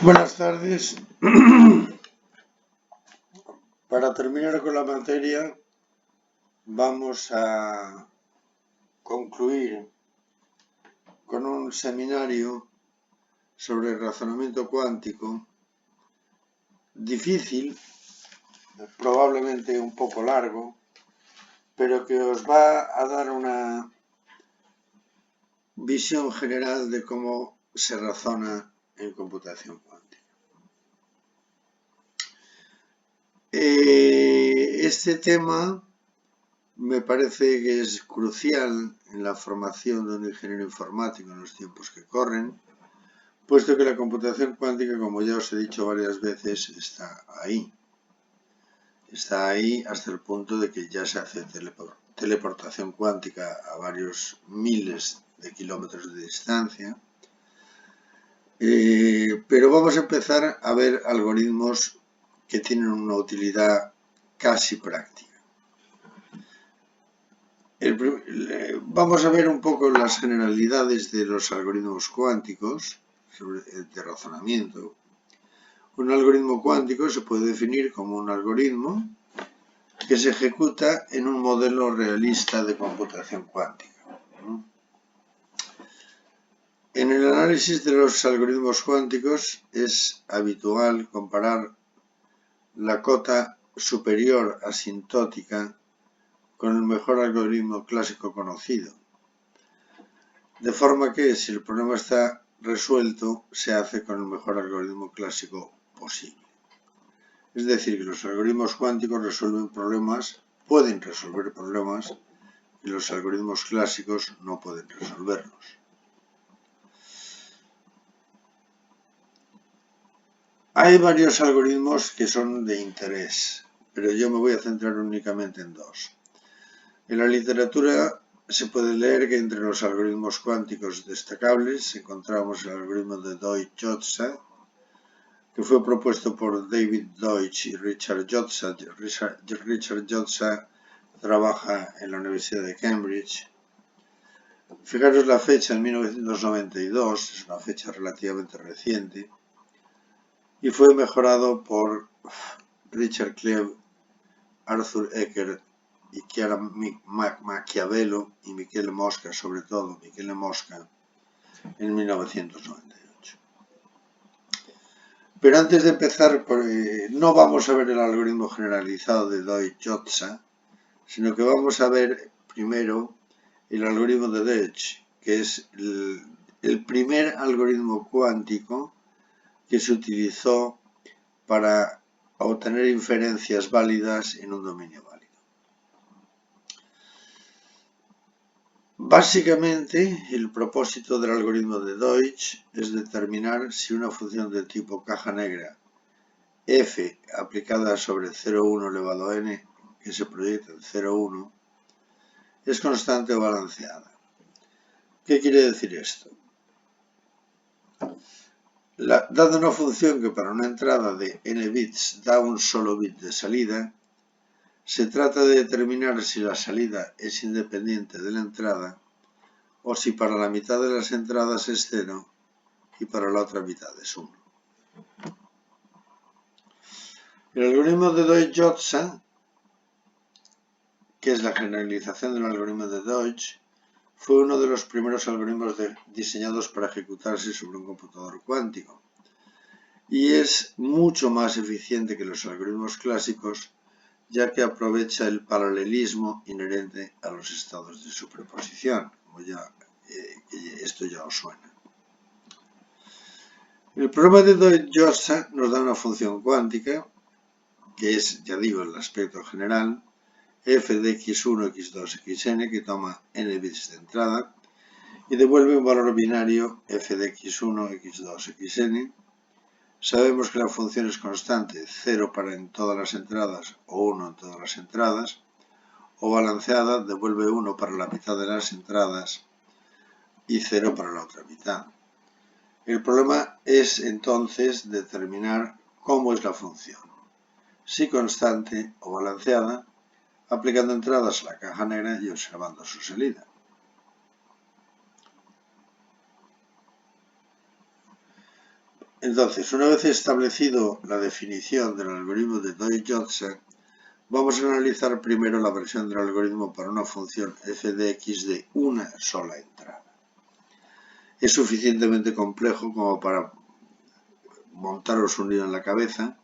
Buenas tardes. Para terminar con la materia, vamos a concluir con un seminario sobre el razonamiento cuántico, difícil, probablemente un poco largo, pero que os va a dar una visión general de cómo se razona en computación cuántica. Este tema me parece que es crucial en la formación de un ingeniero informático en los tiempos que corren, puesto que la computación cuántica, como ya os he dicho varias veces, está ahí. Está ahí hasta el punto de que ya se hace teleportación cuántica a varios miles de kilómetros de distancia. Pero vamos a empezar a ver algoritmos que tienen una utilidad casi práctica. Vamos a ver un poco las generalidades de los algoritmos cuánticos de razonamiento. Un algoritmo cuántico se puede definir como un algoritmo que se ejecuta en un modelo realista de computación cuántica. En el análisis de los algoritmos cuánticos es habitual comparar la cota superior asintótica con el mejor algoritmo clásico conocido. De forma que, si el problema está resuelto, se hace con el mejor algoritmo clásico posible. Es decir, que los algoritmos cuánticos pueden resolver problemas que los algoritmos clásicos no pueden resolverlos. Hay varios algoritmos que son de interés, pero yo me voy a centrar únicamente en dos. En la literatura se puede leer que entre los algoritmos cuánticos destacables encontramos el algoritmo de Deutsch-Jozsa, que fue propuesto por David Deutsch y Richard Jozsa. Richard Jozsa trabaja en la Universidad de Cambridge. Fijaros la fecha, en 1992, es una fecha relativamente reciente, y fue mejorado por Richard Cleve, Arthur Eckert y Chiara Machiavello y Michele Mosca, sobre todo Michele Mosca, en 1998. Pero antes de empezar, no vamos a ver el algoritmo generalizado de Deutsch-Jozsa, sino que vamos a ver primero el algoritmo de Deutsch, que es el primer algoritmo cuántico que se utilizó para obtener inferencias válidas en un dominio válido. Básicamente, el propósito del algoritmo de Deutsch es determinar si una función de tipo caja negra f aplicada sobre 0,1 elevado a n, que se proyecta en 0,1, es constante o balanceada. ¿Qué quiere decir esto? Dada una función que para una entrada de n bits da un solo bit de salida, se trata de determinar si la salida es independiente de la entrada o si para la mitad de las entradas es 0 y para la otra mitad es 1. El algoritmo de Deutsch-Jozsa, que es la generalización del algoritmo de Deutsch, fue uno de los primeros algoritmos diseñados para ejecutarse sobre un computador cuántico y es mucho más eficiente que los algoritmos clásicos, ya que aprovecha el paralelismo inherente a los estados de superposición, como esto ya os suena. El problema de Deutsch-Jozsa nos da una función cuántica, que es, ya digo, el aspecto general, f de x1, x2, xn, que toma n bits de entrada y devuelve un valor binario f de x1, x2, xn. Sabemos que la función es constante, 0 para en todas las entradas o 1 en todas las entradas, o balanceada, devuelve 1 para la mitad de las entradas y 0 para la otra mitad. El problema es entonces determinar cómo es la función, si constante o balanceada, aplicando entradas a la caja negra y observando su salida. Entonces, una vez establecido la definición del algoritmo de Deutsch-Johnson, vamos a analizar primero la versión del algoritmo para una función f de x de una sola entrada. Es suficientemente complejo como para montaros un lío en la cabeza,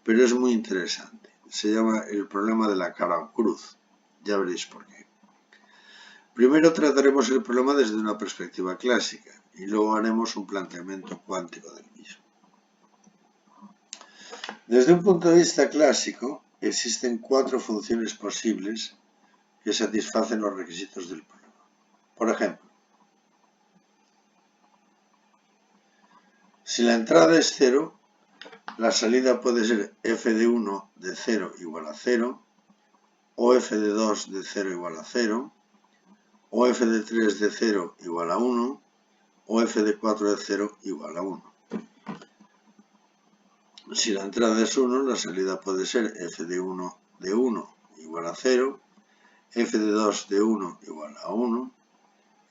pero es muy interesante. Se llama el problema de la cara o cruz. Ya veréis por qué. Primero trataremos el problema desde una perspectiva clásica y luego haremos un planteamiento cuántico del mismo. Desde un punto de vista clásico, existen 4 funciones posibles que satisfacen los requisitos del problema. Por ejemplo, si la entrada es 0, la salida puede ser f de 1 de 0 igual a 0, o f de 2 de 0 igual a 0, o f de 3 de 0 igual a 1, o f de 4 de 0 igual a 1. Si la entrada es 1, la salida puede ser f de 1 igual a 0, f de 2 de 1 igual a 1,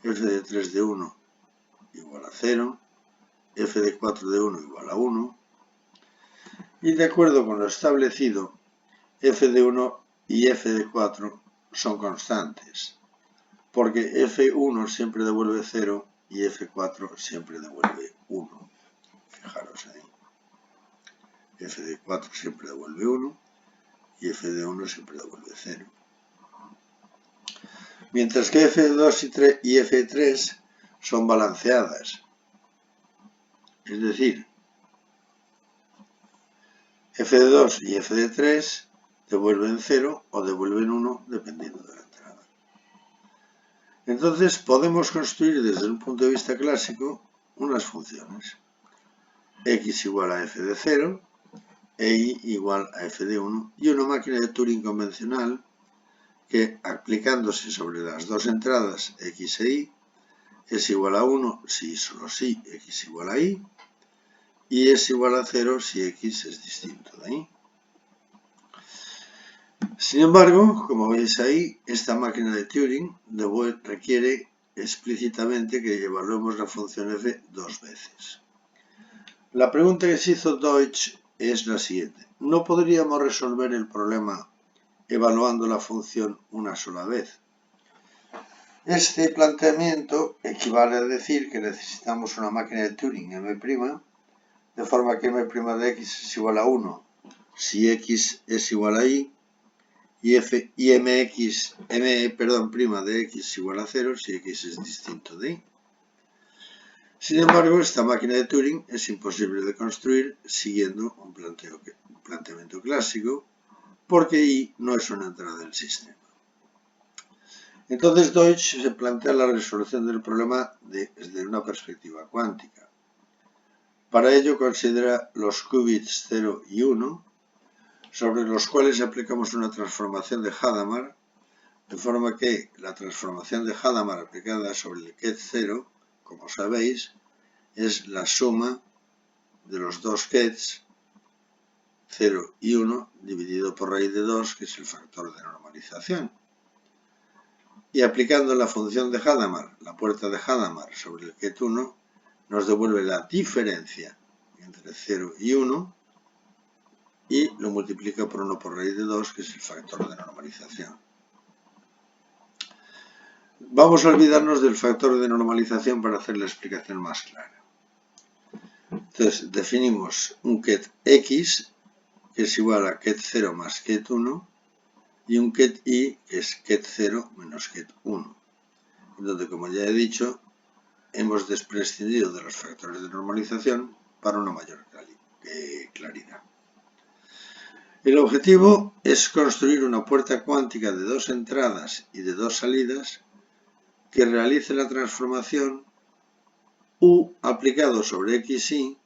f de 3 de 1 igual a 0, f de 4 de 1 igual a 1, y de acuerdo con lo establecido, f de 1 y f de 4 son constantes, porque f1 siempre devuelve 0 y f4 siempre devuelve 1. Fijaros ahí. F de 4 siempre devuelve 1 y f de 1 siempre devuelve 0. Mientras que f de 2 y f de 3 son balanceadas. Es decir, f de 2 y f de 3 devuelven 0 o devuelven 1 dependiendo de la entrada. Entonces podemos construir desde un punto de vista clásico unas funciones. X igual a f de 0 e y igual a f de 1 y una máquina de Turing convencional que, aplicándose sobre las dos entradas x e y, es igual a 1 si y solo si x igual a y, y es igual a 0 si x es distinto de y. Sin embargo, como veis ahí, esta máquina de Turing requiere explícitamente que evaluemos la función f 2 veces. La pregunta que se hizo Deutsch es la siguiente. ¿No podríamos resolver el problema evaluando la función una sola vez? Este planteamiento equivale a decir que necesitamos una máquina de Turing M', de forma que M' de x es igual a 1 si x es igual a y, y M' de x es igual a 0 si x es distinto de y. Sin embargo, esta máquina de Turing es imposible de construir siguiendo un planteamiento clásico, porque y no es una entrada del sistema. Entonces Deutsch se plantea la resolución del problema desde una perspectiva cuántica. Para ello considera los qubits 0 y 1, sobre los cuales aplicamos una transformación de Hadamard, de forma que la transformación de Hadamard aplicada sobre el ket 0, como sabéis, es la suma de los dos kets 0 y 1 dividido por raíz de 2, que es el factor de normalización. Y aplicando la función de Hadamard, la puerta de Hadamard sobre el ket 1, nos devuelve la diferencia entre 0 y 1 y lo multiplica por 1 por raíz de 2, que es el factor de normalización. Vamos a olvidarnos del factor de normalización para hacer la explicación más clara. Entonces, definimos un ket x, que es igual a ket 0 más ket 1, y un ket y, que es ket 0 menos ket 1. Donde, como ya he dicho, hemos prescindido de los factores de normalización para una mayor claridad. El objetivo es construir una puerta cuántica de 2 entradas y de 2 salidas que realice la transformación u aplicado sobre x y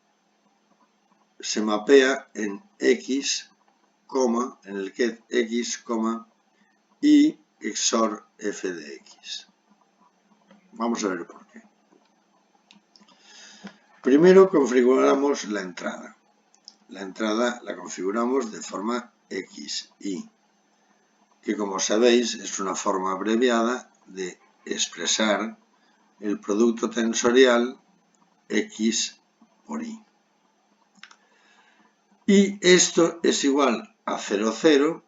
se mapea en x, en el ket x, y XOR f de x. Vamos a ver por qué. Primero configuramos la entrada. La entrada la configuramos de forma XY, que como sabéis es una forma abreviada de expresar el producto tensorial X por Y. Y esto es igual a 0, 0,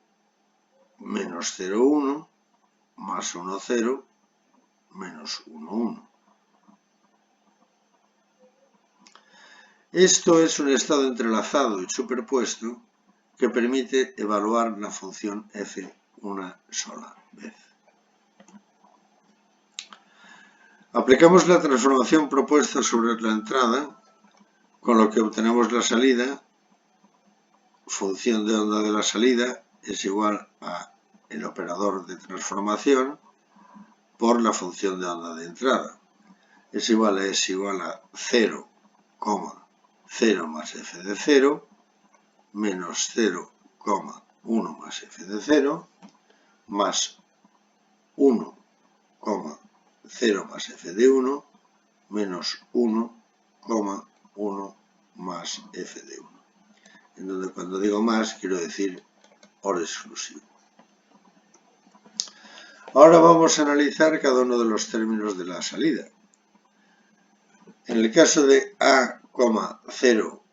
menos 0, 1, más 1, 0, menos 1, 1. Esto es un estado entrelazado y superpuesto que permite evaluar la función f una sola vez. Aplicamos la transformación propuesta sobre la entrada, con lo que obtenemos la salida. Función de onda de la salida es igual a el operador de transformación por la función de onda de entrada. Es igual a 0, 0 más f de 0 menos 0,1 más f de 0 más 1, 0 más f de 1 menos 1,1 más f de 1. En donde cuando digo más quiero decir OR exclusivo. Ahora vamos a analizar cada uno de los términos de la salida. En el caso de A, 0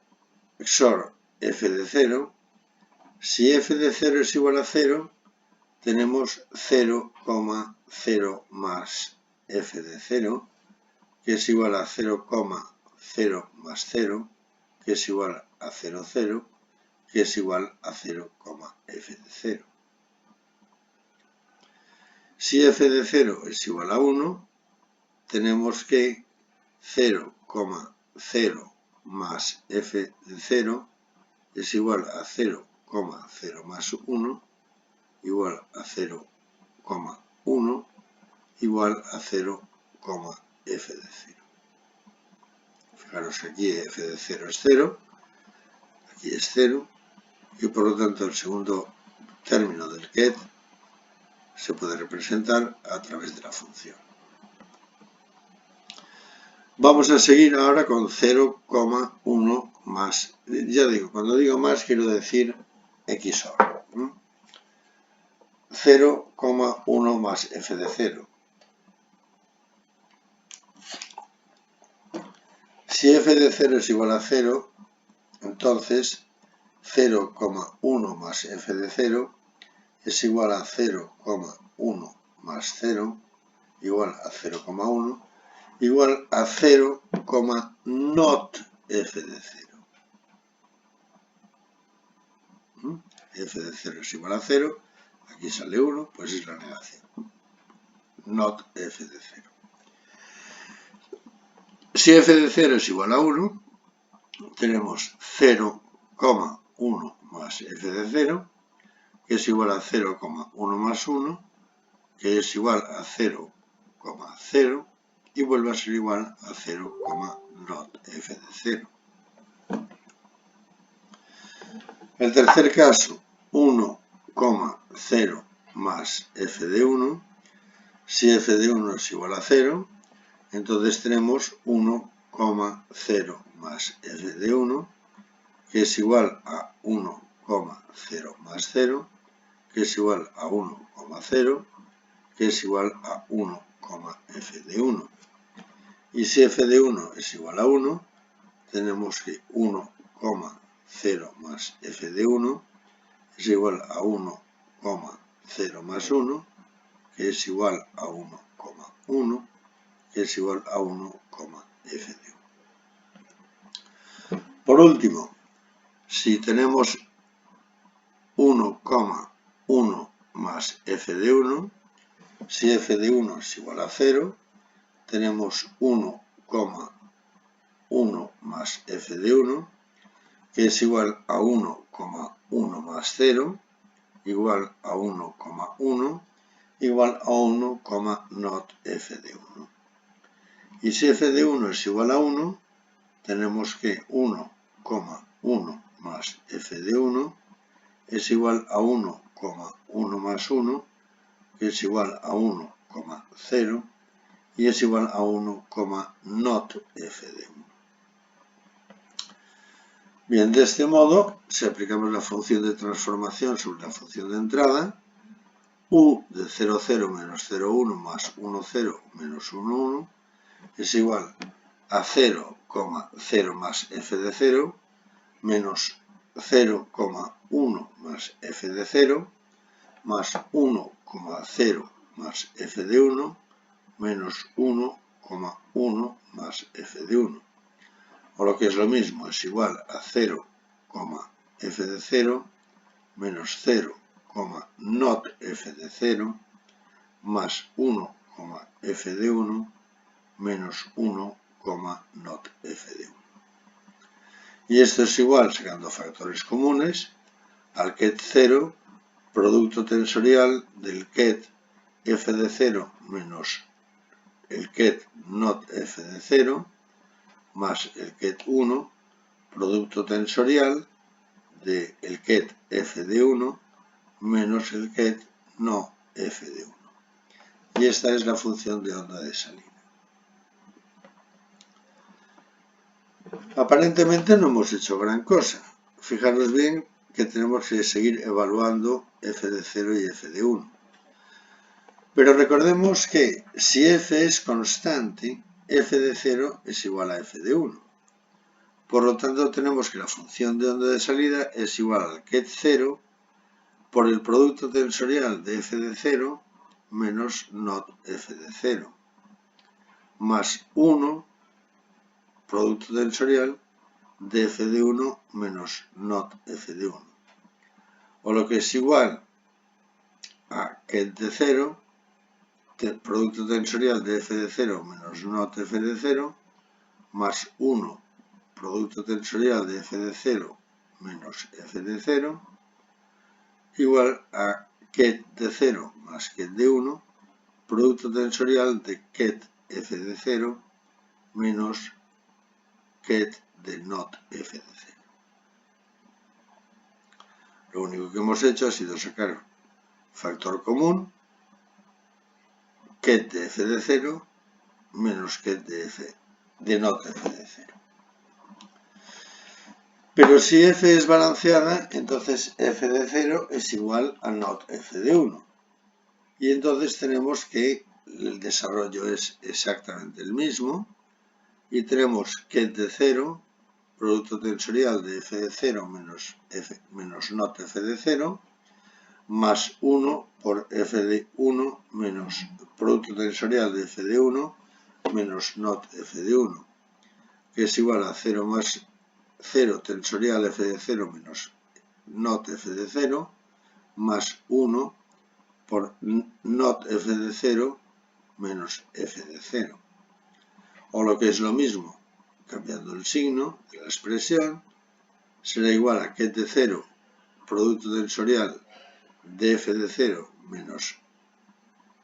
XOR f de 0, si f de 0 es igual a 0, tenemos 0,0 más f de 0, que es igual a 0,0 más 0, que es igual a 0, 0, que es igual a 0, f de 0. Si f de 0 es igual a 1, tenemos que 0,0 más f de 0 es igual a 0,0 más 1 igual a 0,1 igual a 0, f de 0. Fijaros que aquí f de 0 es 0, aquí es 0, y por lo tanto el segundo término del get se puede representar a través de la función. Vamos a seguir ahora con 0,1 más. Ya digo, cuando digo más quiero decir XOR. 0,1 más f de 0. Si f de 0 es igual a 0, entonces 0,1 más f de 0 es igual a 0,1 más 0 igual a 0,1 igual a 0, not f de 0. F de 0 es igual a 0, aquí sale 1, pues es la negación. Not f de 0. Si f de 0 es igual a 1, tenemos 0,1 más f de 0, que es igual a 0,1 más 1, que es igual a 0,0, y vuelve a ser igual a 0, not f de 0. El tercer caso, 1,0 más f de 1, si f de 1 es igual a 0, entonces tenemos 1,0 más f de 1, que es igual a 1,0 más 0, que es igual a 1,0, que es igual a 1, f de 1. Y si f de 1 es igual a 1, tenemos que 1,0 más f de 1 es igual a 1,0 más 1, que es igual a 1,1, que es igual a 1, f de 1. Por último, si tenemos 1,1 más f de 1, si f de 1 es igual a 0, tenemos 1,1 más f de 1, que es igual a 1,1 más 0, igual a 1,1, igual a 1, not f de 1. Y si f de 1 es igual a 1, tenemos que 1,1 más f de 1 es igual a 1,1 más 1, que es igual a 1,0, y es igual a 1, not f de 1. Bien, de este modo, si aplicamos la función de transformación sobre la función de entrada, u de 0, 0 menos 0, 1 más 1, 0 menos 1, 1 es igual a 0,0 más f de 0 menos 0,1 más f de 0 más 1,0 más f de 1 menos 1,1 más f de 1. O lo que es lo mismo, es igual a 0, f de 0 menos 0, not f de 0 más 1, f de 1 menos 1, not f de 1. Y esto es igual, sacando factores comunes, al ket 0, producto tensorial del ket f de 0 menos el ket not f de 0 más el ket 1, producto tensorial del ket f de 1 menos el ket no f de 1. Y esta es la función de onda de salida. Aparentemente no hemos hecho gran cosa. Fijaros bien que tenemos que seguir evaluando f de 0 y f de 1. Pero recordemos que si f es constante, f de 0 es igual a f de 1. Por lo tanto, tenemos que la función de onda de salida es igual al ket 0 por el producto tensorial de f de 0 menos not f de 0, más 1 producto tensorial de f de 1 menos not f de 1. O lo que es igual a ket de 0, producto tensorial de f de 0 menos not f de 0, más 1 producto tensorial de f de 0 menos f de 0, igual a ket de 0 más ket de 1, producto tensorial de ket f de 0 menos ket de not f de 0. Lo único que hemos hecho ha sido sacar factor común, ket de f de 0 menos ket de not f de 0. Pero si f es balanceada, entonces f de 0 es igual a not f de 1. Y entonces tenemos que el desarrollo es exactamente el mismo. Y tenemos ket de 0, producto tensorial de f de 0 menos not f de 0, más 1 por f de 1 menos producto tensorial de f de 1 menos not f de 1, que es igual a 0 más 0 tensorial f de 0 menos not f de 0 más 1 por not f de 0 menos f de 0. O lo que es lo mismo, cambiando el signo de la expresión, será igual a ket de 0 producto tensorial de f de 0 menos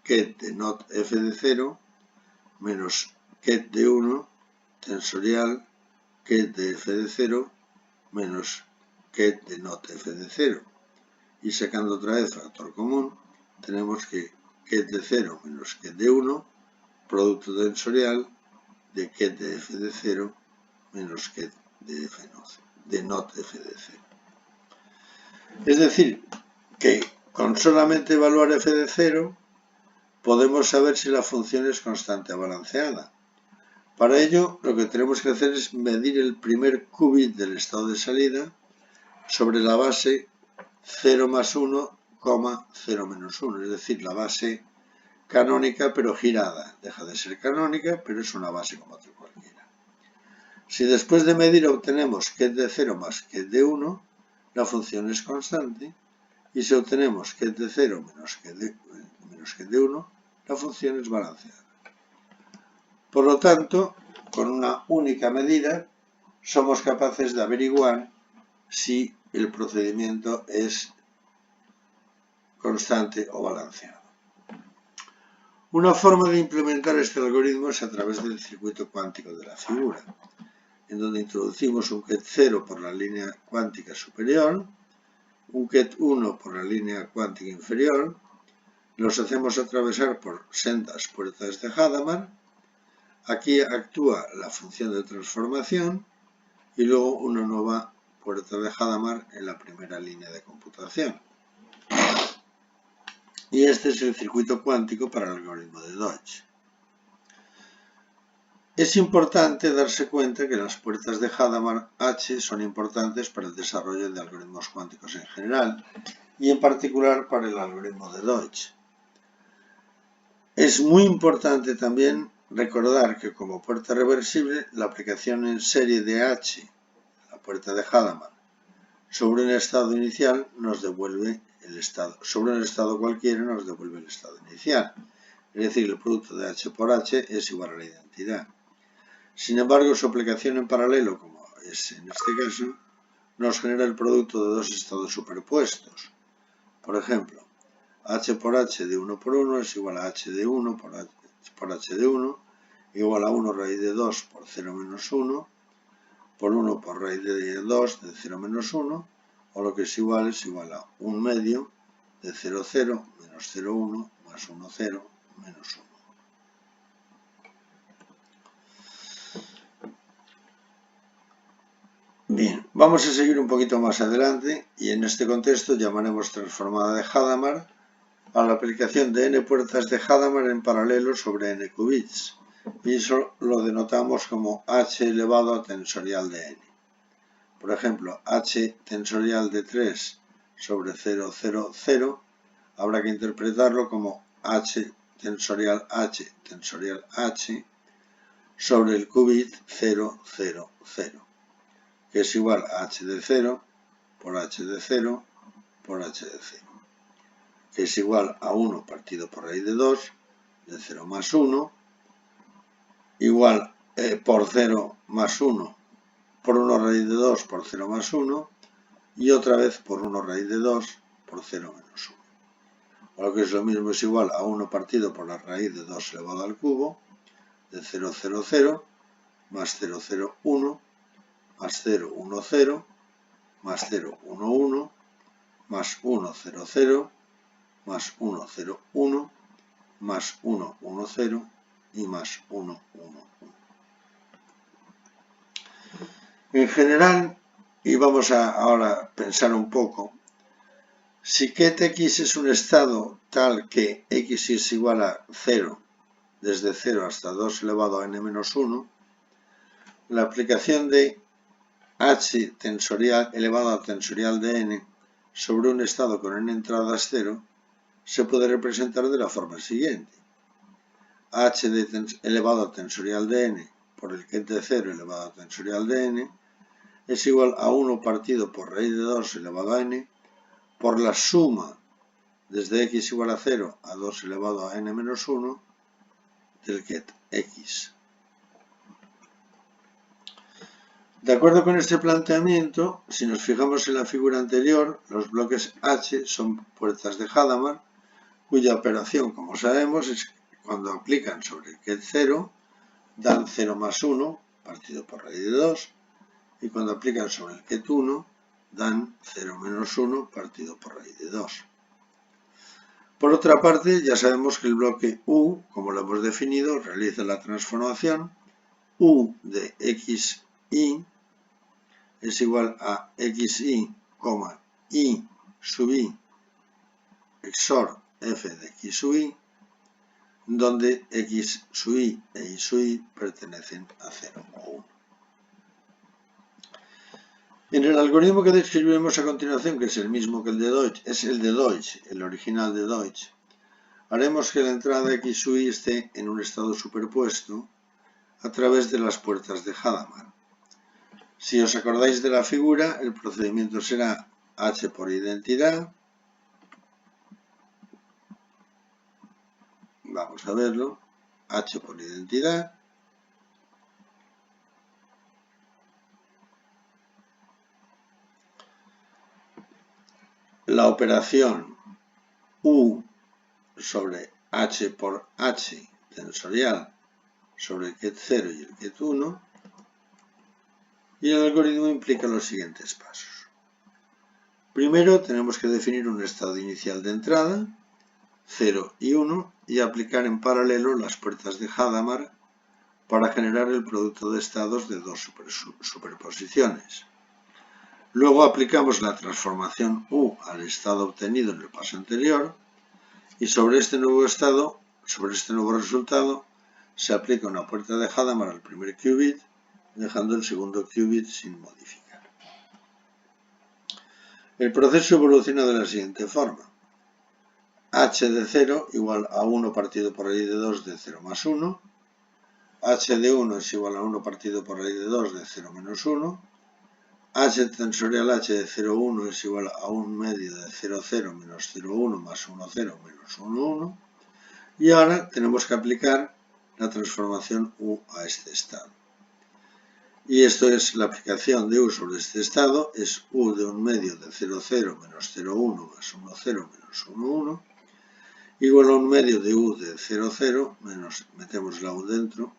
ket de not f de 0 menos ket de 1 tensorial ket de f de 0 menos ket de not f de 0. Y sacando otra vez factor común, tenemos que ket de 0 menos ket de 1, producto tensorial de ket de f de 0 menos ket de not f de 0. Es decir, que con solamente evaluar f de 0 podemos saber si la función es constante o balanceada. Para ello, lo que tenemos que hacer es medir el primer qubit del estado de salida sobre la base 0 más 1, 0 menos 1, es decir, la base canónica pero girada. Deja de ser canónica, pero es una base como otra cualquiera. Si después de medir obtenemos ket de 0 más ket de 1, la función es constante. Y si obtenemos ket de 0 menos ket de 1, la función es balanceada. Por lo tanto, con una única medida, somos capaces de averiguar si el procedimiento es constante o balanceado. Una forma de implementar este algoritmo es a través del circuito cuántico de la figura, en donde introducimos un ket 0 por la línea cuántica superior, un ket 1 por la línea cuántica inferior, los hacemos atravesar por sendas puertas de Hadamard. Aquí actúa la función de transformación y luego una nueva puerta de Hadamard en la primera línea de computación. Y este es el circuito cuántico para el algoritmo de Dodge. Es importante darse cuenta que las puertas de Hadamard H son importantes para el desarrollo de algoritmos cuánticos en general y en particular para el algoritmo de Deutsch. Es muy importante también recordar que como puerta reversible, la aplicación en serie de H, la puerta de Hadamard, sobre un estado inicial nos devuelve el estado, sobre un estado cualquiera nos devuelve el estado inicial. Es decir, el producto de H por H es igual a la identidad. Sin embargo, su aplicación en paralelo, como es en este caso, nos genera el producto de dos estados superpuestos. Por ejemplo, H por H de 1 por 1 es igual a H de 1 por H de 1 igual a 1 raíz de 2 por 0 menos 1 por 1 por raíz de 2 de 0 menos 1 o lo que es igual a 1 medio de 0, 0 menos 0, 1 más 1, 0 menos 1. Bien, vamos a seguir un poquito más adelante y en este contexto llamaremos transformada de Hadamard a la aplicación de n puertas de Hadamard en paralelo sobre n qubits y eso lo denotamos como h elevado a tensorial de n. Por ejemplo, h tensorial de 3 sobre 0, 0, 0 habrá que interpretarlo como h tensorial h sobre el qubit 0, 0, 0. Que es igual a h de 0 por h de 0 por h de 0, que es igual a 1 partido por raíz de 2 de 0 más 1, igual por 0 más 1 por 1 raíz de 2 por 0 más 1 y otra vez por 1 raíz de 2 por 0 menos 1. O lo que es lo mismo es igual a 1 partido por la raíz de 2 elevado al cubo de 0, 0, 0 más 0, 0, 1 más 0, 1, 0, más 0, 1, 1, más 1, 0, 0, más 1, 0, 1, más 1, 1, 0 y más 1, 1, 1. En general, y vamos a ahora pensar un poco, si ket x es un estado tal que x es igual a 0, desde 0 hasta 2 elevado a n menos 1, la aplicación de h tensorial elevado a tensorial de n sobre un estado con n entradas 0 se puede representar de la forma siguiente. H elevado a tensorial de n por el ket de 0 elevado a tensorial de n es igual a 1 partido por raíz de 2 elevado a n por la suma desde x igual a 0 a 2 elevado a n menos 1 del ket x. De acuerdo con este planteamiento, si nos fijamos en la figura anterior, los bloques H son puertas de Hadamard, cuya operación, como sabemos, es que cuando aplican sobre el ket 0, dan 0 más 1 partido por raíz de 2, y cuando aplican sobre el ket 1, dan 0 menos 1 partido por raíz de 2. Por otra parte, ya sabemos que el bloque U, como lo hemos definido, realiza la transformación U de xi es igual a xi, i sub i XOR f de x sub i, donde x sub i e y sub i pertenecen a 0 o 1. En el algoritmo que describiremos a continuación, que es el mismo que el de Deutsch, es el de Deutsch, el original de Deutsch, haremos que la entrada x sub i esté en un estado superpuesto a través de las puertas de Hadamard. Si os acordáis de la figura, el procedimiento será h por identidad. Vamos a verlo. H por identidad. La operación U sobre H por H tensorial sobre el ket 0 y el ket 1. Y el algoritmo implica los siguientes pasos. Primero tenemos que definir un estado inicial de entrada, 0 y 1, y aplicar en paralelo las puertas de Hadamard para generar el producto de estados de dos superposiciones. Luego aplicamos la transformación U al estado obtenido en el paso anterior y sobre este nuevo resultado se aplica una puerta de Hadamard al primer qubit, dejando el segundo qubit sin modificar. El proceso evoluciona de la siguiente forma. H de 0 igual a 1 partido por raíz de 2 de 0 más 1. H de 1 es igual a 1 partido por raíz de 2 de 0 menos 1. H tensorial H de 0,1 es igual a 1 medio de 0,0 menos 0,1 más 1,0 menos 1,1. Y ahora tenemos que aplicar la transformación U a este estado. Y esto es la aplicación de U sobre este estado, es U de 1 medio de 0,0 menos 0,1 más 1,0 menos 1,1, igual a 1 medio de U de 0,0 menos, metemos la U dentro,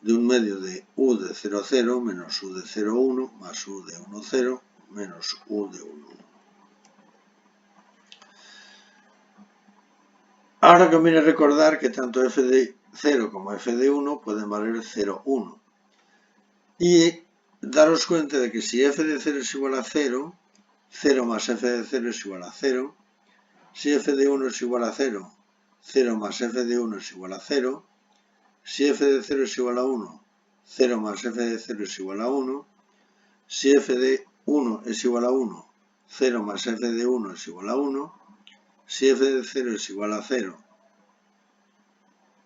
de 1 medio de U de 0,0 menos U de 0,1 más U de 1,0 menos U de 1,1. Ahora conviene recordar que tanto f de 0 como f de 1 pueden valer 0,1. Y daros cuenta de que si f de 0 es igual a 0, 0 más f de 0 es igual a 0. Si f de 1 es igual a 0, 0 más f de 1 es igual a 0. Si f de 0 es igual a 1, 0 más f de 0 es igual a 1. Si f de 1 es igual a 1, 0 más f de 1 es igual a 1. Si f de 0 es igual a 0,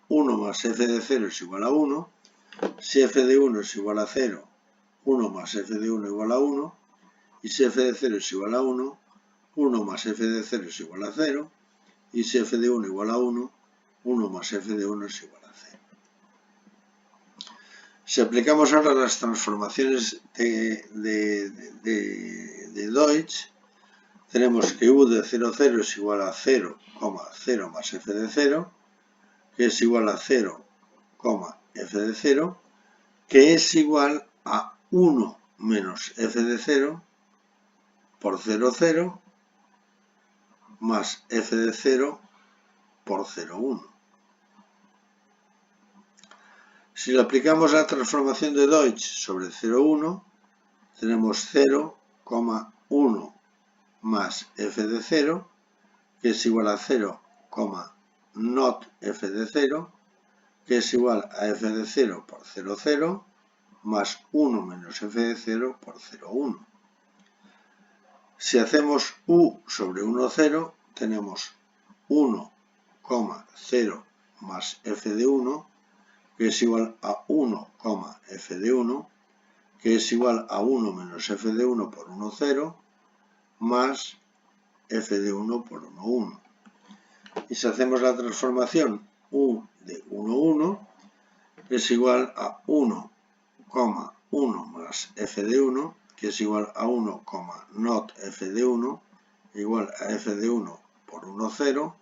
1 más f de 0 es igual a 1. Si f de 1 es igual a 0, 1 más f de 1 igual a 1. Y si f de 0 es igual a 1, 1 más f de 0 es igual a 0. Y si f de 1 igual a 1, 1 más f de 1 es igual a 0. Si aplicamos ahora las transformaciones de Deutsch, tenemos que U de 0,0 es igual a 0, 0 más f de 0, que es igual a 0, f de 0, que es igual a 1 menos f de 0 por 0,0 más f de 0 por 0,1. Si le aplicamos la transformación de Deutsch sobre 0,1, tenemos 0,1 más f de 0, que es igual a 0, not f de 0, que es igual a f de 0 por 0,0, más 1 menos f de 0 por 0,1. Si hacemos U sobre 1,0, tenemos 1,0 más f de 1, que es igual a 1, f de 1, que es igual a 1 menos f de 1 por 1,0, más f de 1 por 1,1. Y si hacemos la transformación U de 1,1, es igual a 1,1 más f de 1, que es igual a 1, not f de 1, igual a f de 1 por 1,0,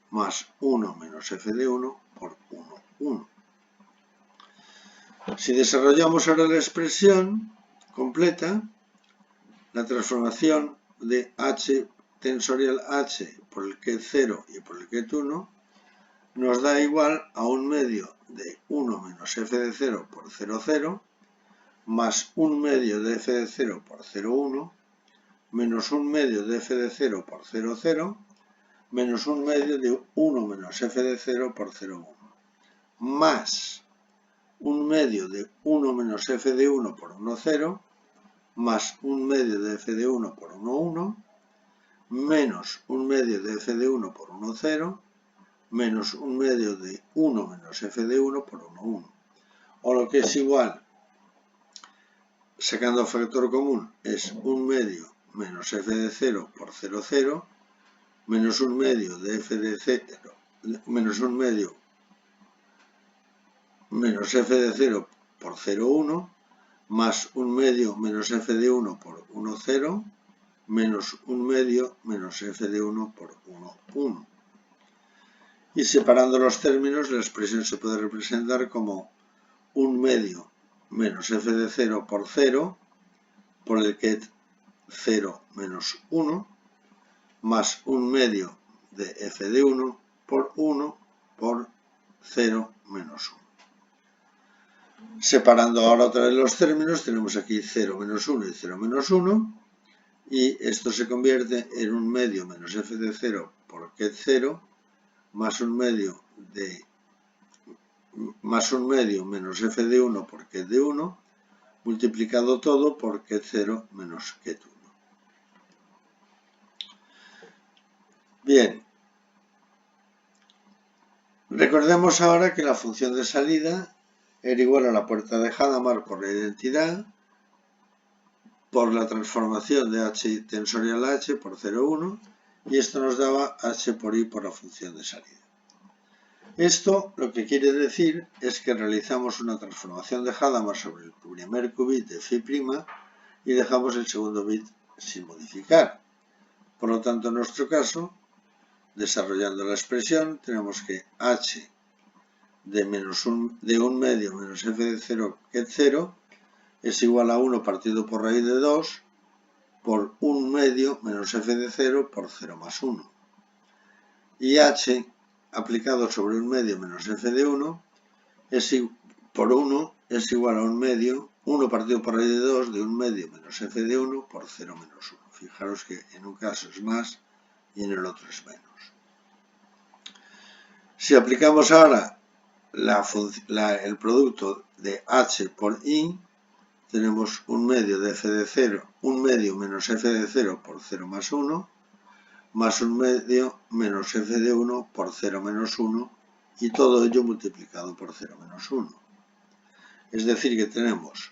más 1 menos f de 1 por 1,1. Si desarrollamos ahora la expresión completa, la transformación de h tensorial h por el ket 0 y por el ket 1 nos da igual a 1 medio de 1 menos f de 0 por 0,0 más 1 medio de f de 0 por 0,1 menos 1 medio de f de 0 por 0,0 menos 1 medio de 1 menos f de 0 por 0,1 más 1 medio de 1 menos f de 1 por 1,0 más 1 medio de f de 1 por 1,1 menos 1 medio de f de 1 por 1,0 menos 1 medio de 1 menos f de 1 por 1,1. O lo que es igual, sacando factor común, es 1 medio menos f de 0 por 0,0 menos 1 medio de f de 0 menos 1 medio menos f de 0 por 0,1 más 1 medio menos f de 1 por 1,0 menos 1 medio menos f de 1 por 1,1. Y separando los términos, la expresión se puede representar como 1 medio menos f de 0 por 0 por el ket 0 menos 1 más 1 medio de f de 1 por 1 por 0 menos 1. Separando ahora otra vez los términos, tenemos aquí 0 menos 1 y 0 menos 1, y esto se convierte en 1 medio menos f de 0 por ket 0 más 1 medio de más 1 medio menos f de 1 por ket de 1, multiplicado todo por ket 0 menos ket 1. Bien, recordemos ahora que la función de salida era igual a la puerta de Hadamard por la identidad, por la transformación de h tensorial a h por 0, 1, y esto nos daba h por i por la función de salida. Esto lo que quiere decir es que realizamos una transformación de Hadamard sobre el primer qubit de φ' y dejamos el segundo bit sin modificar. Por lo tanto, en nuestro caso, desarrollando la expresión, tenemos que h de 1 medio menos f de 0 ket 0 es igual a 1 partido por raíz de 2 por 1 medio menos f de 0 por 0 más 1. Y h aplicado sobre 1 medio menos f de 1 por 1 es igual a 1 medio, 1 partido por raíz de 2 de 1 medio menos f de 1 por 0 menos 1. Fijaros que en un caso es más y en el otro es menos. Si aplicamos ahora el producto de h por i, tenemos 1 medio de f de 0, 1 medio menos f de 0 por 0 más 1, más 1 medio menos f de 1 por 0 menos 1, y todo ello multiplicado por 0 menos 1. Es decir, que tenemos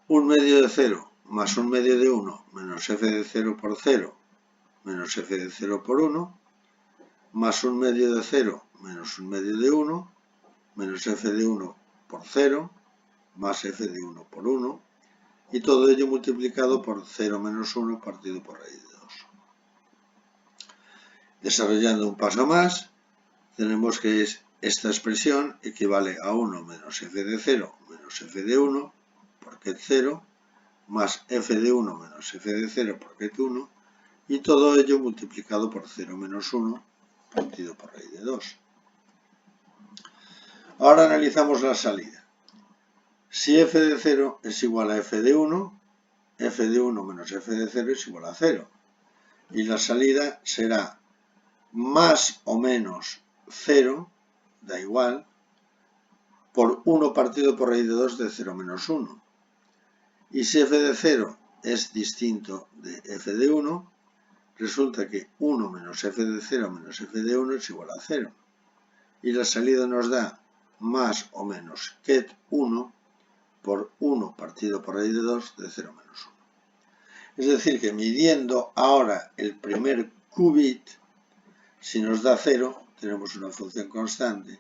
1 medio de 0 más 1 medio de 1 menos f de 0 por 0 menos f de 0 por 1, más 1 medio de 0 menos 1 medio de 1 menos f de 1 por 0 más f de 1 por 1, y todo ello multiplicado por 0 menos 1 partido por raíz de 2. Desarrollando un paso más, tenemos que esta expresión equivale a 1 menos f de 0 menos f de 1 por ket 0 más f de 1 menos f de 0 por ket 1, y todo ello multiplicado por 0 menos 1 partido por raíz de 2. Ahora analizamos la salida. Si f de 0 es igual a f de 1, f de 1 menos f de 0 es igual a 0. Y la salida será más o menos 0, da igual, por 1 partido por raíz de 2 de 0 menos 1. Y si f de 0 es distinto de f de 1, resulta que 1 menos f de 0 menos f de 1 es igual a 0. Y la salida nos da más o menos ket 1 por 1 partido por raíz de 2 de 0 menos 1. Es decir, que midiendo ahora el primer qubit, si nos da 0, tenemos una función constante,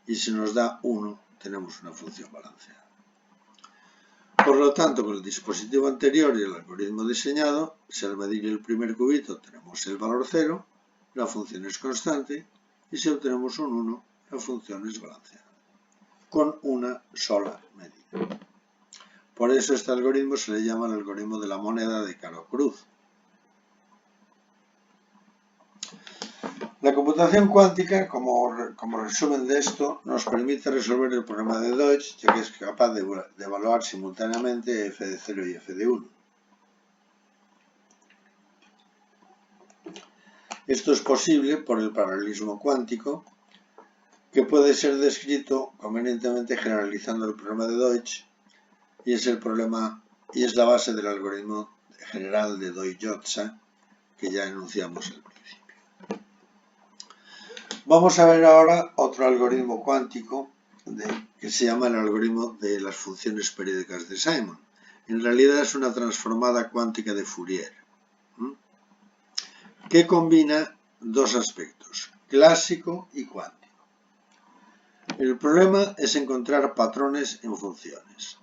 y si nos da 1, tenemos una función balanceada. Por lo tanto, con el dispositivo anterior y el algoritmo diseñado, si al medir el primer qubit obtenemos el valor 0, la función es constante, y si obtenemos un 1, la función es balanceada, con una sola medida. Por eso este algoritmo se le llama el algoritmo de la moneda de Caro-Cruz. La computación cuántica, como resumen de esto, nos permite resolver el problema de Deutsch, ya que es capaz de evaluar simultáneamente f de 0 y f de 1. Esto es posible por el paralelismo cuántico, que puede ser descrito convenientemente generalizando el problema de Deutsch, y es la base del algoritmo general de Deutsch-Jozsa, que ya enunciamos al principio. Vamos a ver ahora otro algoritmo cuántico que se llama el algoritmo de las funciones periódicas de Simon. En realidad es una transformada cuántica de Fourier, que combina dos aspectos, clásico y cuántico. El problema es encontrar patrones en funciones.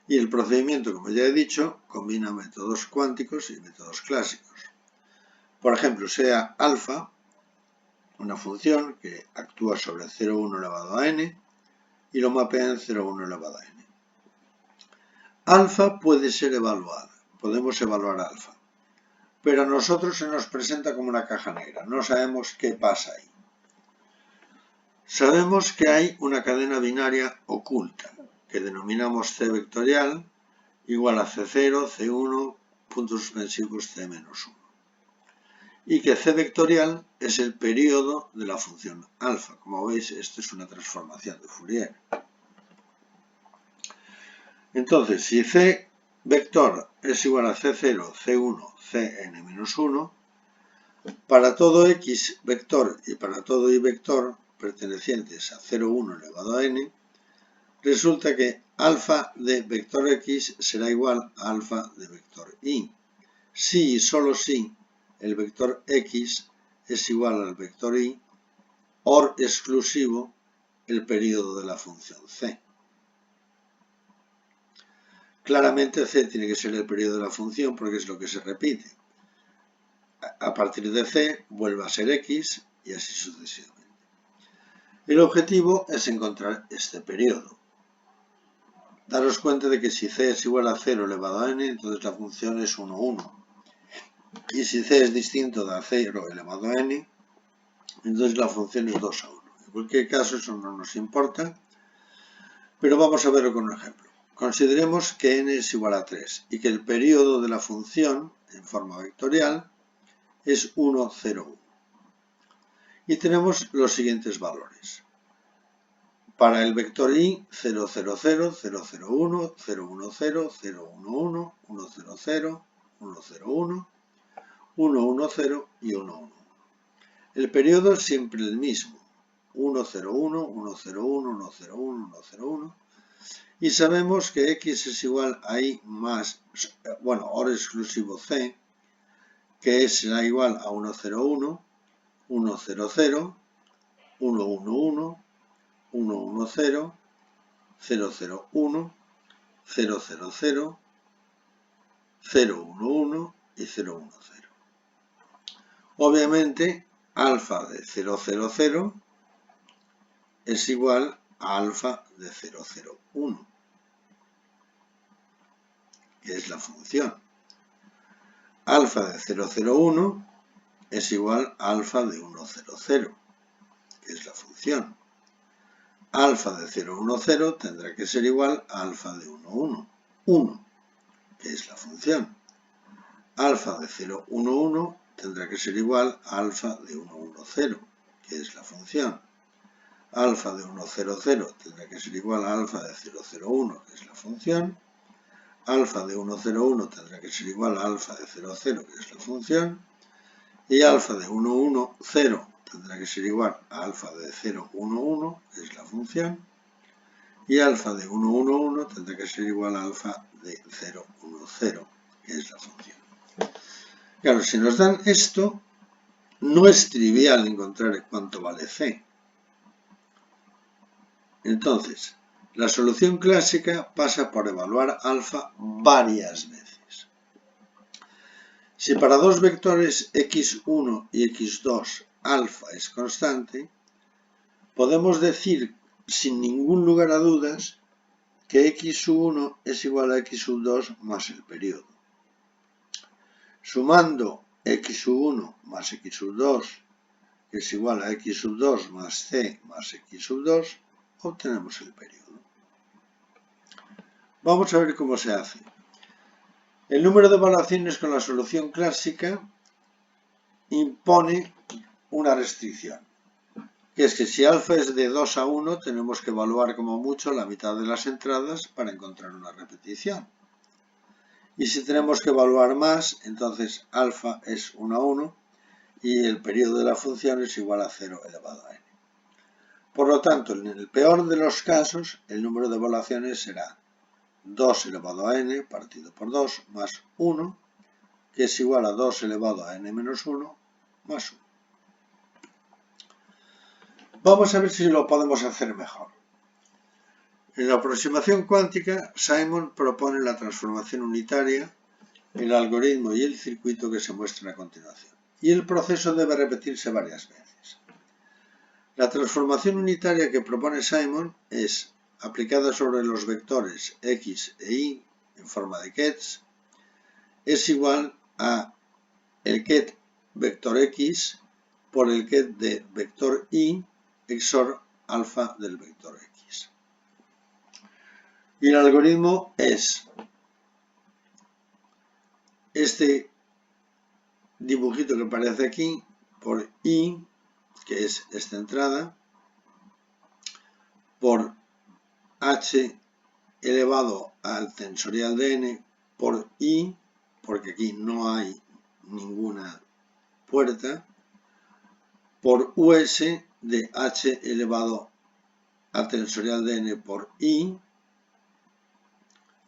Y el procedimiento, como ya he dicho, combina métodos cuánticos y métodos clásicos. Por ejemplo, sea alfa una función que actúa sobre 0,1 elevado a n y lo mapea en 0,1 elevado a n. Alfa puede ser evaluada, podemos evaluar alfa, pero a nosotros se nos presenta como una caja negra, no sabemos qué pasa ahí. Sabemos que hay una cadena binaria oculta, que denominamos C vectorial, igual a C0, C1, puntos suspensivos C-1. y que C vectorial es el periodo de la función alfa. Como veis, esto es una transformación de Fourier. Entonces, si C vector es igual a C0, C1, Cn-1, para todo x vector y para todo y vector pertenecientes a 0, 1 elevado a n, resulta que alfa de vector x será igual a alfa de vector y. Si y solo si el vector x es igual al vector y, or exclusivo el periodo de la función c. Claramente c tiene que ser el periodo de la función porque es lo que se repite. A partir de c vuelve a ser x y así sucesivamente. El objetivo es encontrar este periodo. Daros cuenta de que si c es igual a 0 elevado a n, entonces la función es 1, 1. Y si c es distinto de 0 elevado a n, entonces la función es 2 a 1. En cualquier caso, eso no nos importa, pero vamos a verlo con un ejemplo. Consideremos que n es igual a 3 y que el periodo de la función en forma vectorial es 1, 0, 1. Y tenemos los siguientes valores. Para el vector y, 0, 0, 0, 0, 0, 1, 0, 1, 0, 0, 1, 1, 1, 0, 0, 1, 0, 1, 1, 1, 0 y 1, 1. El periodo es siempre el mismo, 1, 0, 1, 1, 0, 1, 1, 0, 1, 1, 0, 1. Y sabemos que x es igual a y más, or exclusivo c, que será igual a 1, 0, 1, 1, 0, 0, 1, 1, 1, 1, 1, 0, 0, 0, 1, 0, 0, 0, 0, 1, 1 y 0, 1, 0. Obviamente, alfa de 0, 0, 0 es igual a alfa de 0, 0, 1, que es la función. Alfa de 0, 0, 1 es igual a alfa de 1, 0, 0, que es la función. Alfa de 0, 1, 0 tendrá que ser igual a alfa de 1, 1, 1, que es la función. Alfa de 0, 1, 1 tendrá que ser igual a alfa de 1, 1, 0, que es la función. Alfa de 1, 0, 0 tendrá que ser igual a alfa de 0, 0, 1, que es la función. Alfa de 1, 0, 1 tendrá que ser igual a alfa de 0, 0, que es la función. Y alfa de 1, 1, 0 tendrá que ser igual a alfa de 0, 1, 1, que es la función. Y alfa de 1, 1, 1 tendrá que ser igual a alfa de 0, 1, 0, que es la función. Claro, si nos dan esto, no es trivial encontrar cuánto vale c. Entonces, la solución clásica pasa por evaluar alfa varias veces. Si para dos vectores x1 y x2 alfa es constante, podemos decir sin ningún lugar a dudas que x1 es igual a x2 más el periodo. Sumando x1 más x2, que es igual a x2 más c más x2, obtenemos el periodo. Vamos a ver cómo se hace. El número de evaluaciones con la solución clásica impone una restricción, que es que si alfa es de 2 a 1, tenemos que evaluar como mucho la mitad de las entradas para encontrar una repetición. Y si tenemos que evaluar más, entonces alfa es 1 a 1 y el periodo de la función es igual a 0 elevado a n. Por lo tanto, en el peor de los casos, el número de evaluaciones será 2 elevado a n partido por 2 más 1, que es igual a 2 elevado a n menos 1 más 1. Vamos a ver si lo podemos hacer mejor. En la aproximación cuántica, Simon propone la transformación unitaria, el algoritmo y el circuito que se muestran a continuación. Y el proceso debe repetirse varias veces. La transformación unitaria que propone Simon es aplicada sobre los vectores x e y en forma de kets, es igual a el ket vector x por el ket de vector y XOR alfa del vector x. Y el algoritmo es este dibujito que aparece aquí por I, que es esta entrada, por H elevado al tensorial de n por I, porque aquí no hay ninguna puerta, por US de H elevado al tensorial de n por I,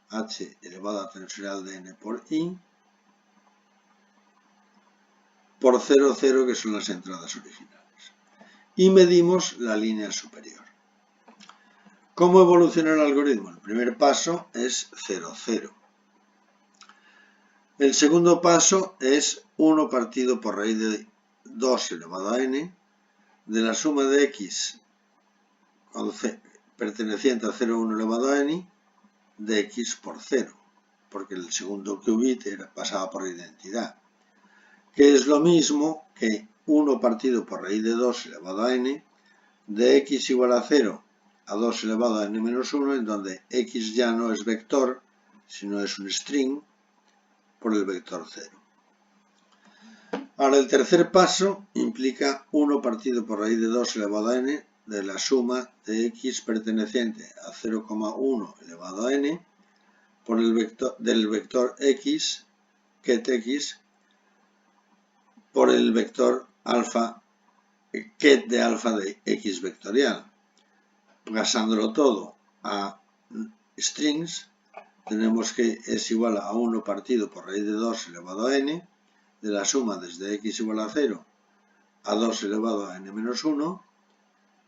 H elevado al tensorial de n por I, por 0, 0, que son las entradas originales. Y medimos la línea superior. ¿Cómo evoluciona el algoritmo? El primer paso es 0, 0. El segundo paso es 1 partido por raíz de 2 elevado a n de la suma de x con c, perteneciente a 0, 1 elevado a n de x por 0, porque el segundo qubit pasaba por identidad, que es lo mismo que 1 partido por raíz de 2 elevado a n de x igual a 0 a 2 elevado a n menos 1, en donde x ya no es vector, sino es un string por el vector 0. Ahora el tercer paso implica 1 partido por raíz de 2 elevado a n de la suma de x perteneciente a 0,1 elevado a n por el vector, del vector x, ket x, por el vector alfa, ket de alfa de x vectorial. Pasándolo todo a strings, tenemos que es igual a 1 partido por raíz de 2 elevado a n de la suma desde x igual a 0 a 2 elevado a n menos 1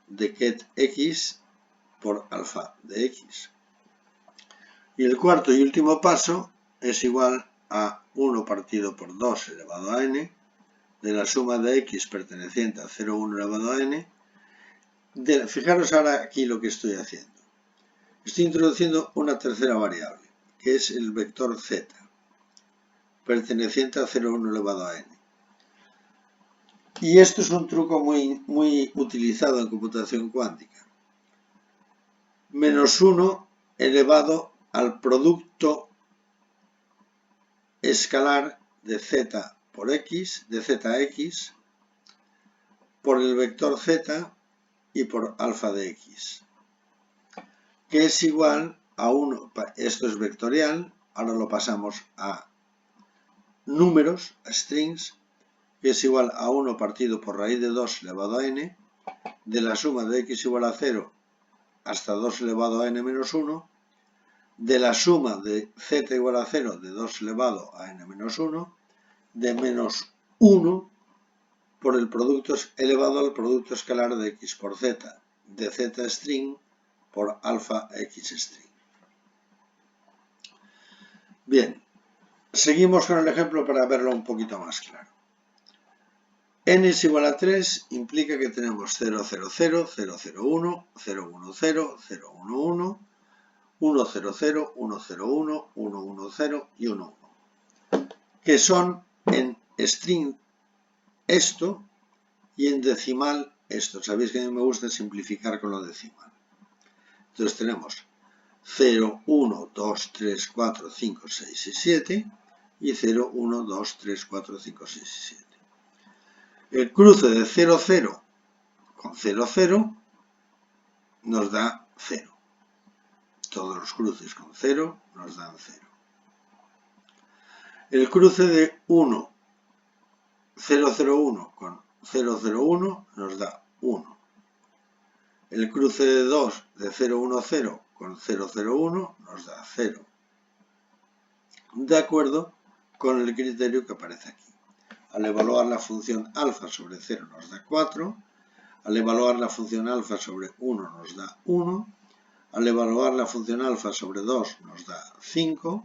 de ket x por alfa de x. Y el cuarto y último paso es igual a 1 partido por 2 elevado a n de la suma de x perteneciente a 0, 1 elevado a n. Fijaros ahora aquí lo que estoy haciendo. Estoy introduciendo una tercera variable, que es el vector z, perteneciente a 0, 1 elevado a n. Y esto es un truco muy utilizado en computación cuántica. Menos 1 elevado al producto escalar de z por x, de zx, por el vector z y por alfa de x, que es igual a 1, esto es vectorial, ahora lo pasamos a números, a strings, que es igual a 1 partido por raíz de 2 elevado a n, de la suma de x igual a 0 hasta 2 elevado a n menos 1, de la suma de z igual a 0 de 2 elevado a n menos 1, de menos 1 por el producto elevado al producto escalar de x por z, de z string por alfa x string. Bien, seguimos con el ejemplo para verlo un poquito más claro. N es igual a 3 implica que tenemos 0, 0, 0, 0, 0, 1, 0, 1, 0, 0, 1, 1, 1, 0, 0, 1, 0, 1, 1, 1, 0 y 1, 1, que son en string esto y en decimal esto. Sabéis que a mí me gusta simplificar con lo decimal. Entonces tenemos 0, 1, 2, 3, 4, 5, 6 y 7 y 0, 1, 2, 3, 4, 5, 6 y 7. El cruce de 0, 0 con 0, 0 nos da 0. Todos los cruces con 0 nos dan 0. El cruce de 1, 0, 0, 1 con 0, 0, 1 nos da 1. El cruce de 2 de 0, 1, 0 con 0, 0, 1 nos da 0. De acuerdo con el criterio que aparece aquí. Al evaluar la función alfa sobre 0 nos da 4. Al evaluar la función alfa sobre 1 nos da 1. Al evaluar la función alfa sobre 2 nos da 5.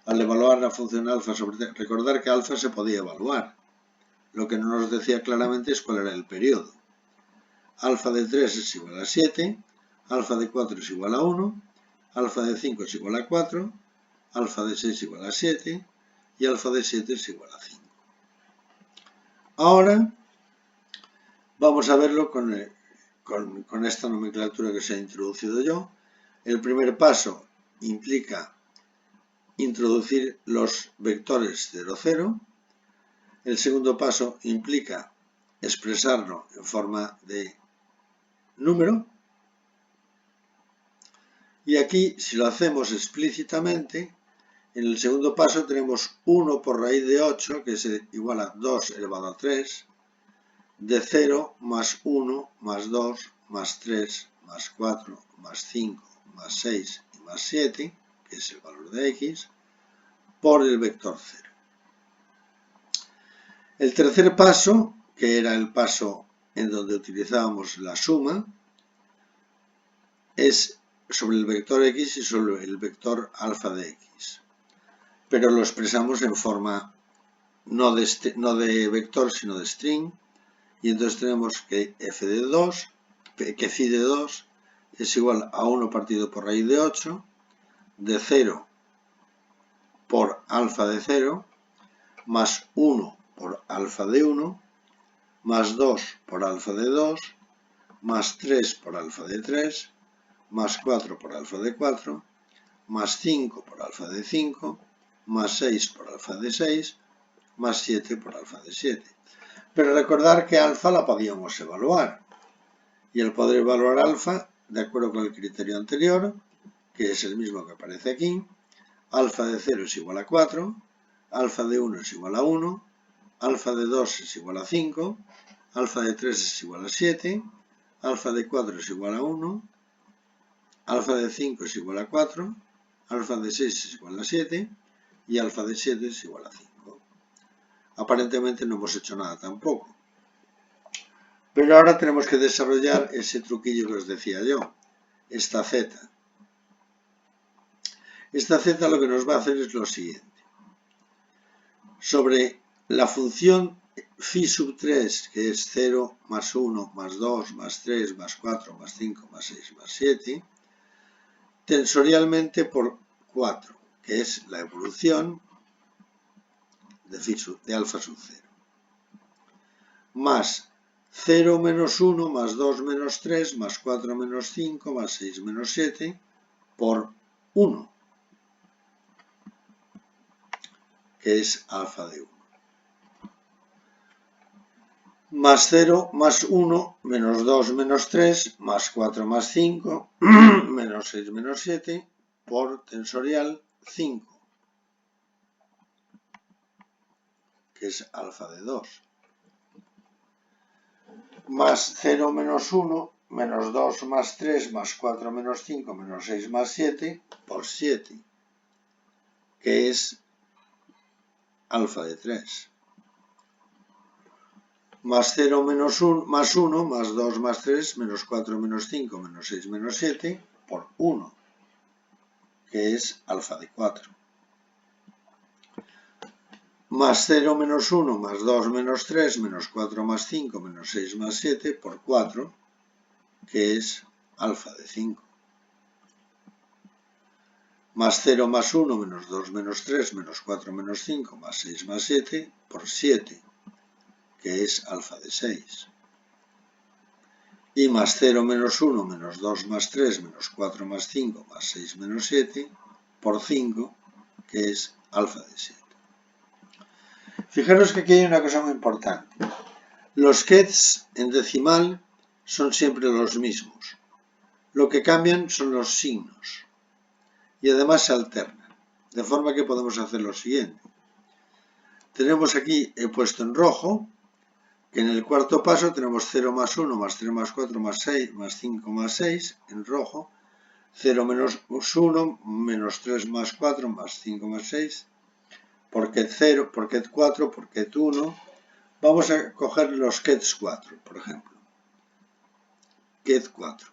Al evaluar la función alfa sobre 3, recordar que alfa se podía evaluar. Lo que no nos decía claramente es cuál era el periodo. Alfa de 3 es igual a 7, alfa de 4 es igual a 1, alfa de 5 es igual a 4, alfa de 6 es igual a 7 y alfa de 7 es igual a 5. Ahora vamos a verlo con esta nomenclatura que se ha introducido yo. El primer paso implica introducir los vectores 0, 0. El segundo paso implica expresarlo en forma de número. Y aquí, si lo hacemos explícitamente, en el segundo paso tenemos 1 por raíz de 8, que es igual a 2 elevado a 3, de 0 más 1 más 2 más 3 más 4 más 5 más 6 y más 7, que es el valor de x, por el vector 0. El tercer paso, que era el paso en donde utilizábamos la suma, es sobre el vector x y sobre el vector alfa de x. Pero lo expresamos en forma no de vector, sino de string. Y entonces tenemos que f de 2, que phi de 2 es igual a 1 partido por raíz de 8, de 0 por alfa de 0, más 1 por alfa de 1, más 2 por alfa de 2, más 3 por alfa de 3, más 4 por alfa de 4, más 5 por alfa de 5, más 6 por alfa de 6, más 7 por alfa de 7. Pero recordar que alfa la podíamos evaluar. Y al poder evaluar alfa, de acuerdo con el criterio anterior, que es el mismo que aparece aquí, alfa de 0 es igual a 4, alfa de 1 es igual a 1, alfa de 2 es igual a 5, alfa de 3 es igual a 7, alfa de 4 es igual a 1, alfa de 5 es igual a 4, alfa de 6 es igual a 7 y alfa de 7 es igual a 5. Aparentemente no hemos hecho nada tampoco. Pero ahora tenemos que desarrollar ese truquillo que os decía yo, esta z. Esta z lo que nos va a hacer es lo siguiente. Sobre la función phi sub 3, que es 0, más 1, más 2, más 3, más 4, más 5, más 6, más 7, tensorialmente por 4, que es la evolución de alfa sub 0, más 0 menos 1, más 2 menos 3, más 4 menos 5, más 6 menos 7, por 1, que es alfa de 1. Más 0 más 1, menos 2 menos 3, más 4 más 5, menos 6 menos 7, por tensorial 5, que es alfa de 2. Más 0 menos 1, menos 2 más 3, más 4 menos 5, menos 6 más 7, por 7, que es alfa de 3. Más 0 menos 1, más 1, más 2 más 3, menos 4 menos 5, menos 6 menos 7, por 1, que es alfa de 4. Más 0 menos 1, más 2 menos 3, menos 4 más 5, menos 6 más 7, por 4, que es alfa de 5. Más 0 más 1, menos 2 menos 3, menos 4 menos 5, más 6 más 7, por 7, que es alfa de 6. Y más 0 menos 1, menos 2 más 3, menos 4 más 5, más 6 menos 7, por 5, que es alfa de 7. Fijaros que aquí hay una cosa muy importante. Los kets en decimal son siempre los mismos. Lo que cambian son los signos. Y además se alternan. De forma que podemos hacer lo siguiente. Tenemos aquí, he puesto en rojo, que en el cuarto paso tenemos 0 más 1, más 3 más 4, más 6, más 5 más 6, en rojo. 0 menos 1, menos 3 más 4, más 5 más 6. Por ket 0, por ket 4, por ket 1. Vamos a coger los kets 4, por ejemplo. Ket 4.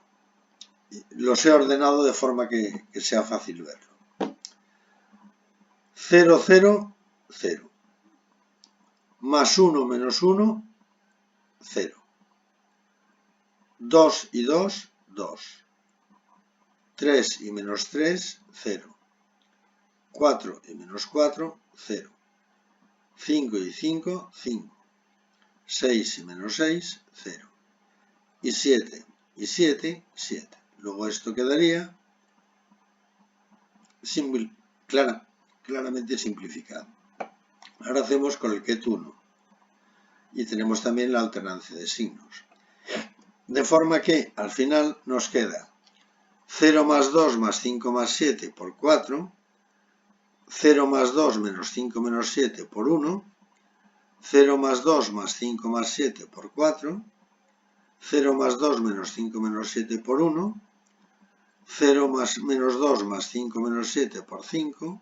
Los he ordenado de forma que sea fácil verlo. 0, 0, 0. Más 1 menos 1, 0. 2 y 2, 2. 3 y menos 3, 0. 4 y menos 4, 0. 5 y 5, 5. 6 y menos 6, 0. Y 7 y 7, 7. Luego esto quedaría claramente simplificado. Ahora hacemos con el ket 1. y tenemos también la alternancia de signos. De forma que al final nos queda 0 más 2 más 5 más 7 por 4, 0 más 2 menos 5 menos 7 por 1, 0 más 2 más 5 más 7 por 4, 0 más 2 menos 5 menos 7 por 1, 0 más menos 2 más 5 menos 7 por 5,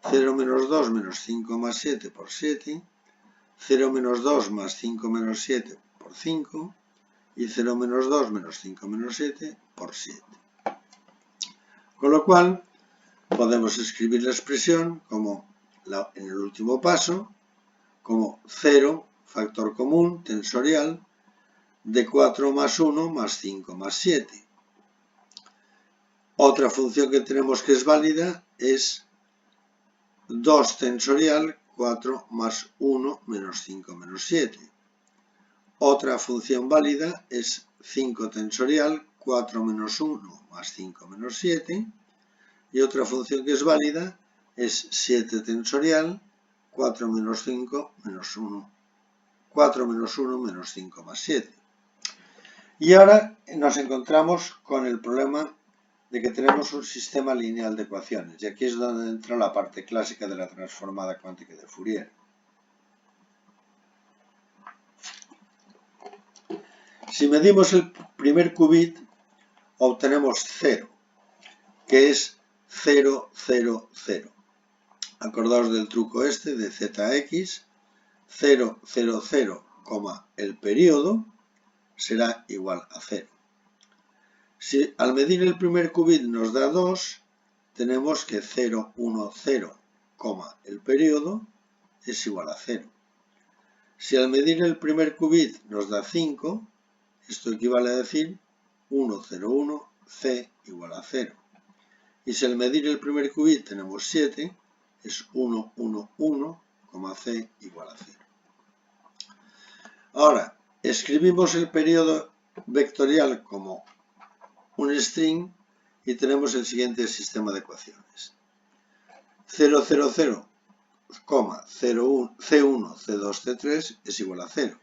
0 menos 2 menos 5 más 7 por 7, 0 menos 2 más 5 menos 7 por 5 y 0 menos 2 menos 5 menos 7 por 7. Con lo cual, podemos escribir la expresión como en el último paso, como 0, factor común tensorial, de 4 más 1 más 5 más 7. Otra función que tenemos que es válida es 2 tensorial 4 más 1 menos 5 menos 7. Otra función válida es 5 tensorial 4 menos 1 más 5 menos 7. Y otra función que es válida es 7 tensorial 4 menos 5 menos 1. 4 menos 1 menos 5 más 7. Y ahora nos encontramos con el problema de que tenemos un sistema lineal de ecuaciones. Y aquí es donde entra la parte clásica de la transformada cuántica de Fourier. Si medimos el primer qubit, obtenemos 0, que es 0, 0, 0. Acordaos del truco este de ZX, 0, 0, 0, el periodo será igual a 0. Si al medir el primer qubit nos da 2, tenemos que 0, 1, 0, el periodo es igual a 0. Si al medir el primer qubit nos da 5, esto equivale a decir 1, 0, 1, C igual a 0. Y si al medir el primer qubit tenemos 7, es 1, 1, 1, C igual a 0. Ahora, escribimos el periodo vectorial como un string y tenemos el siguiente sistema de ecuaciones. 0, 0, 0, C1, C2, C3 es igual a 0,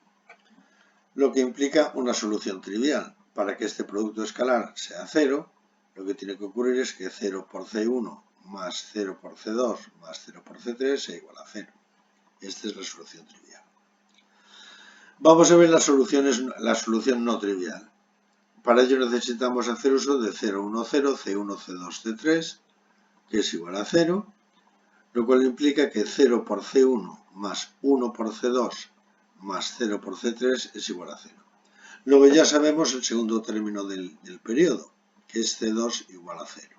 lo que implica una solución trivial. Para que este producto escalar sea 0, lo que tiene que ocurrir es que 0 por C1 más 0 por C2 más 0 por C3 sea igual a 0. Esta es la solución trivial. Vamos a ver la solución no trivial. Para ello necesitamos hacer uso de 0, 1, 0, C1, C2, C3, que es igual a 0, lo cual implica que 0 por C1 más 1 por C2 más 0 por C3 es igual a 0. Luego ya sabemos el segundo término del periodo, que es C2 igual a 0,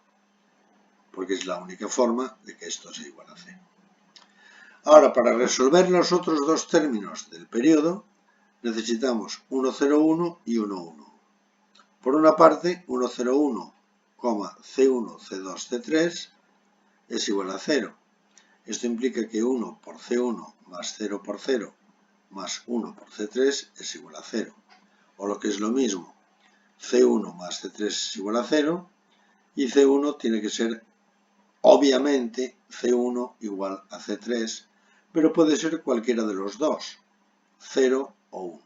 porque es la única forma de que esto sea igual a 0. Ahora, para resolver los otros dos términos del periodo, necesitamos 1, 0, 1 y 1, 1. Por una parte, 1, 0, 1, C1, C2, C3 es igual a 0. Esto implica que 1 por C1 más 0 por 0 más 1 por C3 es igual a 0. O lo que es lo mismo, C1 más C3 es igual a 0 y C1 tiene que ser obviamente C1 igual a C3, pero puede ser cualquiera de los dos, 0 o 1.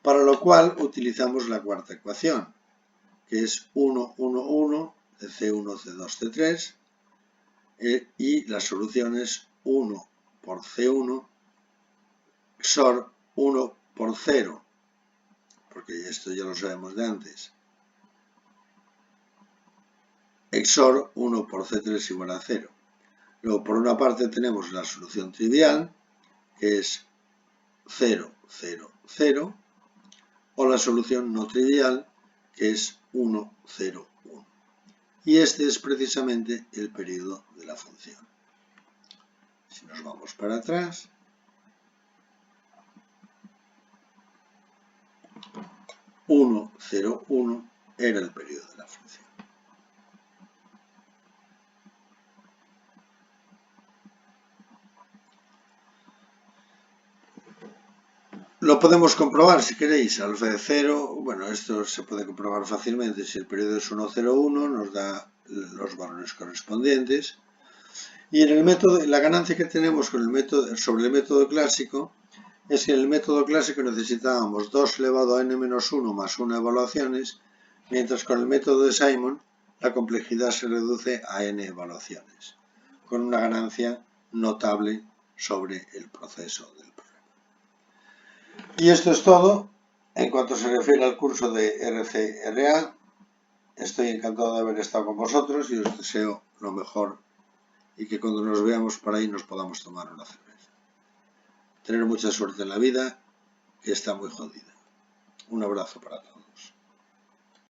Para lo cual utilizamos la cuarta ecuación, que es 1, 1, 1 de C1, C2, C3, y la solución es 1 por C1 XOR 1 por 0, porque esto ya lo sabemos de antes, XOR 1 por C3 igual a 0. Luego, por una parte tenemos la solución trivial, que es 0, 0, 0, o la solución no trivial, que es 1, 0, 1. Y este es precisamente el periodo de la función. Si nos vamos para atrás, (1, 0, 1) era el periodo de la función. Lo podemos comprobar si queréis. Alfa de 0, bueno, esto se puede comprobar fácilmente. Si el periodo es 1, 0, 1, nos da los valores correspondientes. Y en el método, la ganancia que tenemos con el método, sobre el método clásico es que en el método clásico necesitábamos 2 elevado a n-1 más 1 evaluaciones, mientras con el método de Simon la complejidad se reduce a n evaluaciones, con una ganancia notable sobre el proceso del problema. Y esto es todo en cuanto se refiere al curso de RCRA. Estoy encantado de haber estado con vosotros y os deseo lo mejor y que cuando nos veamos por ahí nos podamos tomar una cerveza. Tener mucha suerte en la vida, que está muy jodida. Un abrazo para todos.